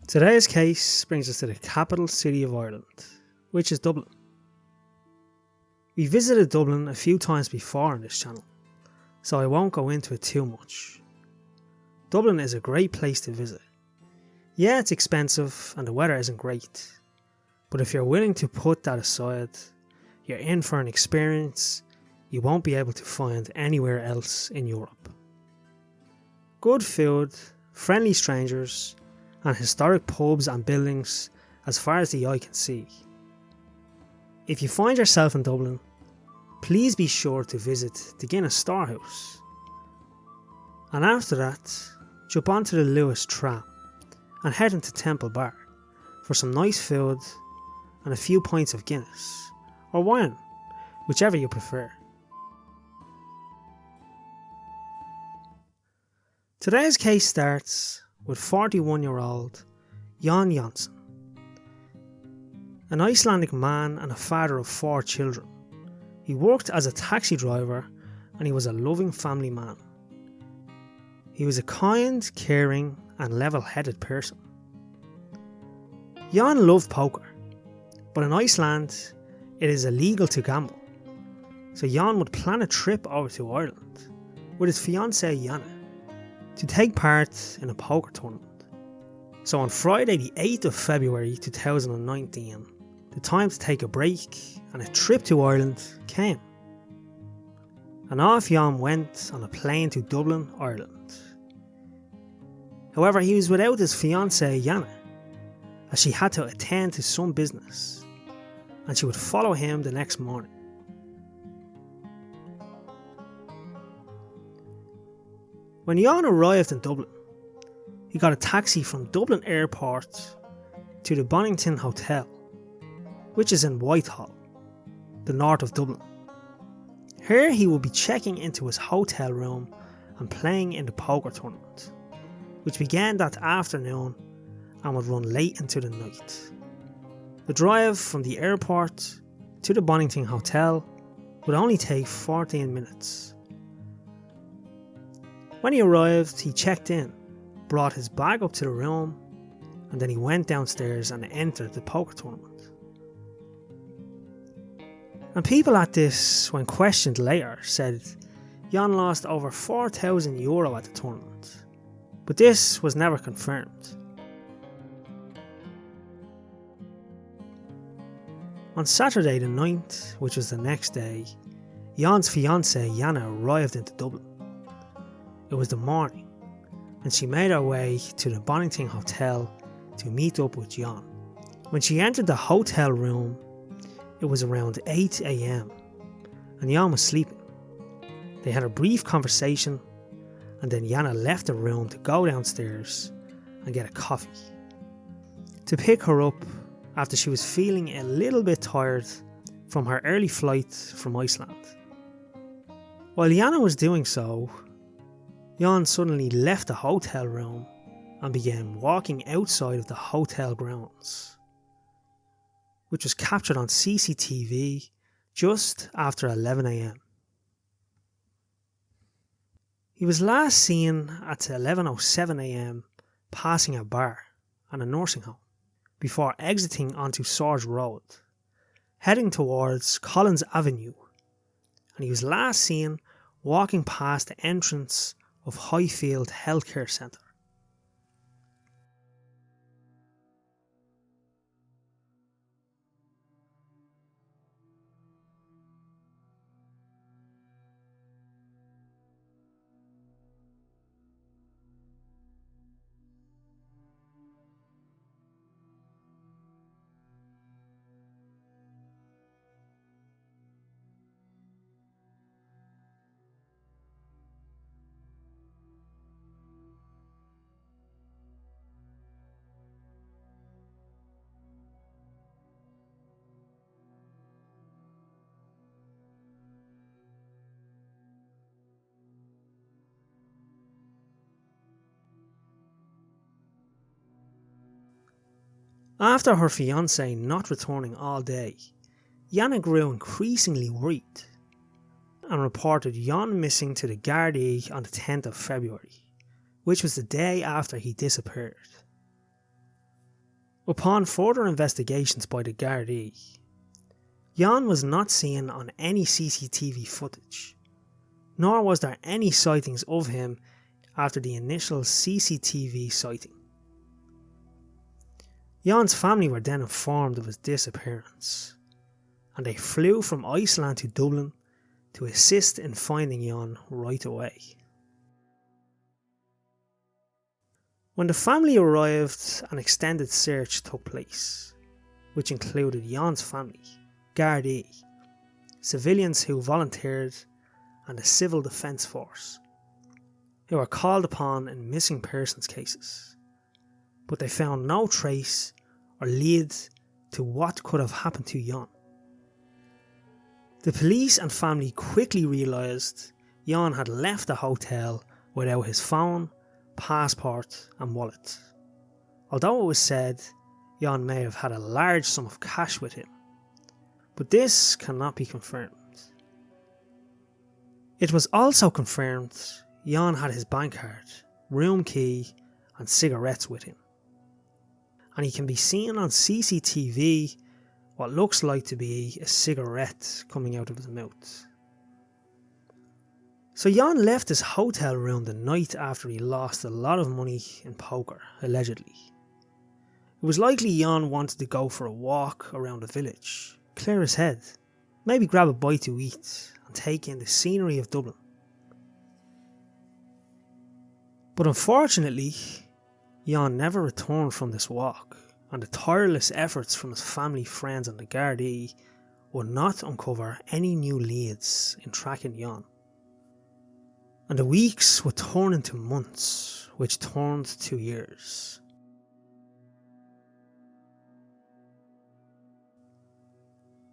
Today's case brings us to the capital city of Ireland, which is Dublin. We visited Dublin a few times before on this channel, so I won't go into it too much. Dublin is a great place to visit. Yeah, it's expensive and the weather isn't great, but if you're willing to put that aside, you're in for an experience you won't be able to find anywhere else in Europe. Good food, friendly strangers, and historic pubs and buildings as far as the eye can see. If you find yourself in Dublin, please be sure to visit the Guinness Storehouse. And after that, jump onto the Lewis tram and head into Temple Bar for some nice food and a few pints of Guinness, or wine, whichever you prefer. Today's case starts with 41-year-old Jon Jonsson, an Icelandic man and a father of 4 children. He worked as a taxi driver and he was a loving family man. He was a kind, caring and level-headed person. Jon loved poker, but in Iceland it is illegal to gamble, so Jon would plan a trip over to Ireland with his fiancé Jana to take part in a poker tournament. So on Friday the 8th of February 2019, the time to take a break and a trip to Ireland came. And off Jon went on a plane to Dublin, Ireland. However, he was without his fiancée Jana, as she had to attend to some business, and she would follow him the next morning. When Jon arrived in Dublin, he got a taxi from Dublin Airport to the Bonnington Hotel, which is in Whitehall, the north of Dublin. Here he will be checking into his hotel room and playing in the poker tournament, which began that afternoon and would run late into the night. The drive from the airport to the Bonnington Hotel would only take 14 minutes. When he arrived, he checked in, brought his bag up to the room, and then he went downstairs and entered the poker tournament. And people at this, when questioned later, said Jon lost over €4,000 at the tournament, but this was never confirmed. On Saturday the 9th, which was the next day, Jon's fiancée Jana arrived into Dublin. It was the morning, and she made her way to the Bonnington Hotel to meet up with Jon. When she entered the hotel room, it was around 8 AM, and Jon was sleeping. They had a brief conversation, and then Jana left the room to go downstairs and get a coffee, to pick her up after she was feeling a little bit tired from her early flight from Iceland. While Jana was doing so, Jon suddenly left the hotel room and began walking outside of the hotel grounds, which was captured on CCTV just after 11 AM. He was last seen at 11:07 AM passing a bar and a nursing home before exiting onto Swords Road, heading towards Collins Avenue, and he was last seen walking past the entrance of Highfield Healthcare Centre. After her fiancé not returning all day, Jana grew increasingly worried and reported Jon missing to the Gardaí on the 10th of February, which was the day after he disappeared. Upon further investigations by the Gardaí, Jon was not seen on any CCTV footage, nor was there any sightings of him after the initial CCTV sighting. Jon's family were then informed of his disappearance, and they flew from Iceland to Dublin to assist in finding Jon right away. When the family arrived, an extended search took place, which included Jon's family, Gardaí, civilians who volunteered, and the Civil Defence Force, who were called upon in missing persons cases, but they found no trace or lead to what could have happened to Jon. The police and family quickly realised Jon had left the hotel without his phone, passport and wallet, although it was said Jon may have had a large sum of cash with him, but this cannot be confirmed. It was also confirmed Jon had his bank card, room key and cigarettes with him, and he can be seen on CCTV what looks like to be a cigarette coming out of his mouth. So Jon left his hotel room the night after he lost a lot of money in poker, allegedly. It was likely Jon wanted to go for a walk around the village, clear his head, maybe grab a bite to eat and take in the scenery of Dublin. But unfortunately, Jon never returned from this walk, and the tireless efforts from his family, friends and the Gardaí would not uncover any new leads in tracking Jon. And the weeks would turn into months, which turned to years.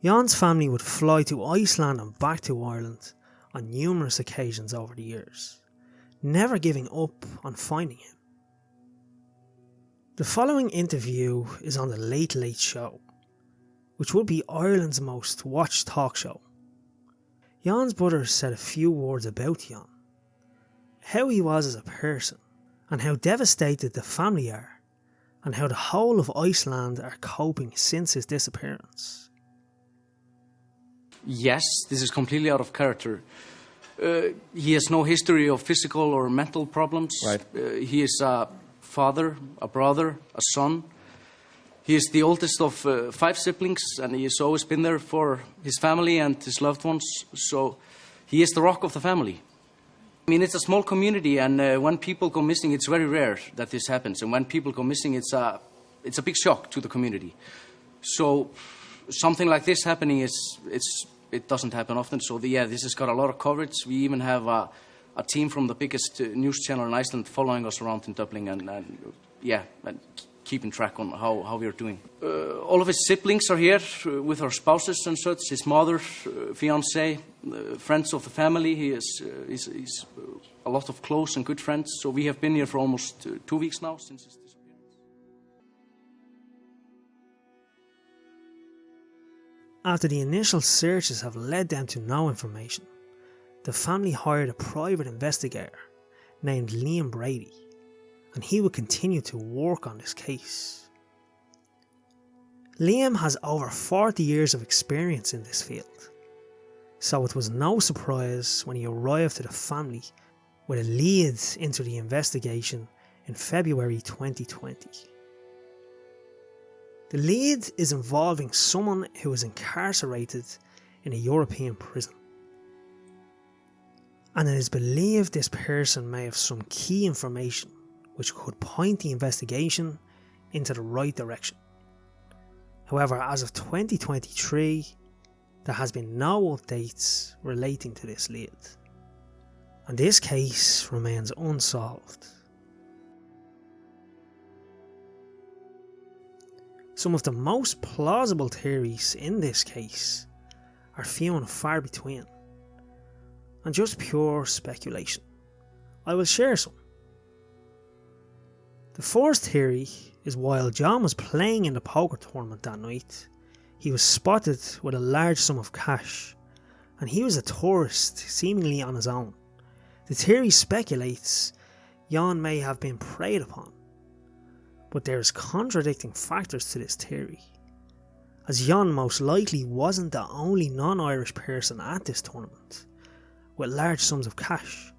Jon's family would fly to Iceland and back to Ireland on numerous occasions over the years, never giving up on finding him. The following interview is on the Late Late Show, which would be Ireland's most watched talk show. Jon's brother said a few words about Jon, how he was as a person, and how devastated the family are, and how the whole of Iceland are coping since his disappearance. Yes, this is completely out of character. He has no history of physical or mental problems. Right. He is a father, a brother, a son. He is the oldest of 5 siblings, and he has always been there for his family and his loved ones. So he is the rock of the family. I mean, it's a small community, and when people go missing, it's very rare that this happens. And when people go missing, it's a big shock to the community. So something like this happening it doesn't happen often. So this has got a lot of coverage. We even have a team from the biggest news channel in Iceland following us around in Dublin and keeping track on how we are doing. All of his siblings are here with our spouses and such. His mother, fiancé, friends of the family. He's a lot of close and good friends. So we have been here for almost 2 weeks now since his disappearance. After the initial searches have led them to no information, the family hired a private investigator named Liam Brady, and he would continue to work on this case. Liam has over 40 years of experience in this field, so it was no surprise when he arrived to the family with a lead into the investigation in February 2020. The lead is involving someone who is incarcerated in a European prison, and it is believed this person may have some key information which could point the investigation into the right direction. However, as of 2023, there has been no updates relating to this lead, and this case remains unsolved. Some of the most plausible theories in this case are few and far between, and just pure speculation. I will share some. The first theory is while Jon was playing in the poker tournament that night, he was spotted with a large sum of cash, and he was a tourist seemingly on his own. The theory speculates Jon may have been preyed upon, But there is contradicting factors to this theory, as Jon most likely wasn't the only non-Irish person at this tournament, with large sums of cash.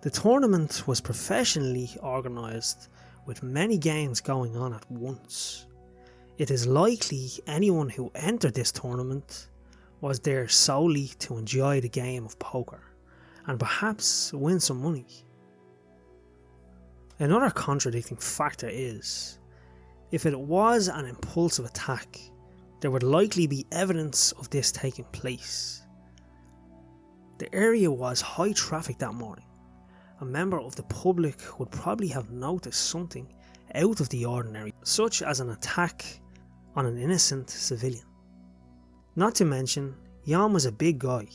The tournament was professionally organised, with many games going on at once. It is likely anyone who entered this tournament was there solely to enjoy the game of poker, and perhaps win some money. Another contradicting factor is, if it was an impulsive attack, there would likely be evidence of this taking place. The area was high traffic that morning. A member of the public would probably have noticed something out of the ordinary, such as an attack on an innocent civilian. Not to mention, Jon was a big guy.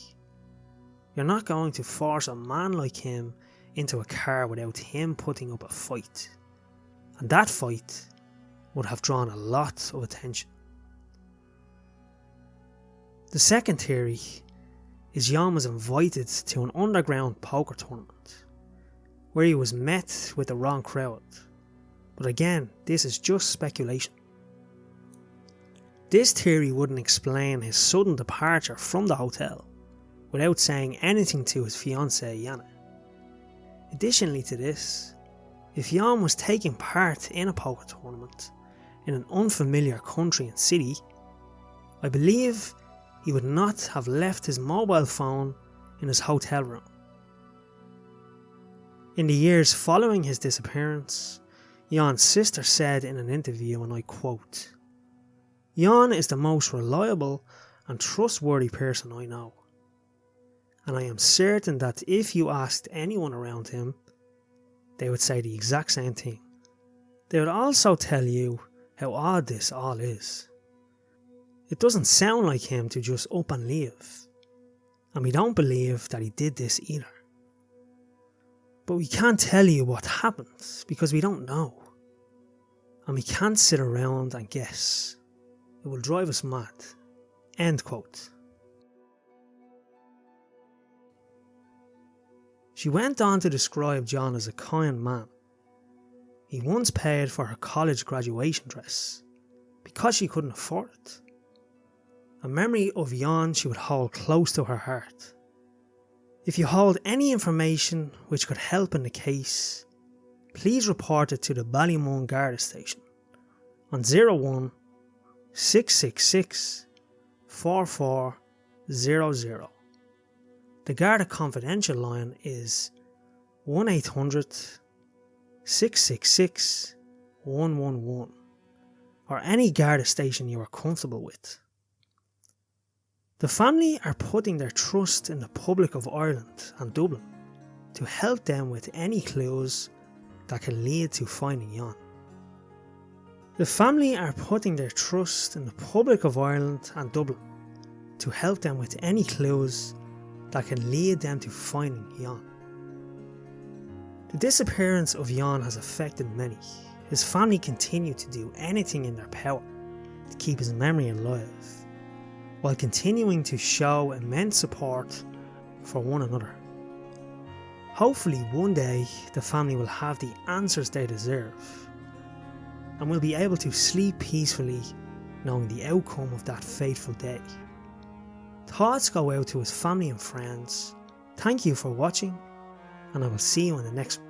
You're not going to force a man like him into a car without him putting up a fight. And that fight would have drawn a lot of attention. The second theory is Jon was invited to an underground poker tournament, where he was met with the wrong crowd. But again, this is just speculation. This theory wouldn't explain his sudden departure from the hotel without saying anything to his fiancée Jana. Additionally to this, if Jon was taking part in a poker tournament in an unfamiliar country and city, I believe he would not have left his mobile phone in his hotel room. In the years following his disappearance, Jon's sister said in an interview, and I quote, "Jon is the most reliable and trustworthy person I know. And I am certain that if you asked anyone around him, they would say the exact same thing. They would also tell you how odd this all is. It doesn't sound like him to just up and leave. And we don't believe that he did this either. But we can't tell you what happened because we don't know. And we can't sit around and guess. It will drive us mad." End quote. She went on to describe Jon as a kind man. He once paid for her college graduation dress because she couldn't afford it. A memory of Jon she would hold close to her heart. If you hold any information which could help in the case, please report it to the Ballymun Garda station on 01 666 4400. The Garda confidential line is 1800 666 111, or any Garda station you are comfortable with. The family are putting their trust in the public of Ireland and Dublin to help them with any clues that can lead to finding Jon. The family are putting their trust in the public of Ireland and Dublin to help them with any clues that can lead them to finding Jon. The disappearance of Jon has affected many. His family continue to do anything in their power to keep his memory alive, while continuing to show immense support for one another. Hopefully one day the family will have the answers they deserve and will be able to sleep peacefully knowing the outcome of that fateful day. Thoughts go out to his family and friends. Thank you for watching, and I will see you in the next one.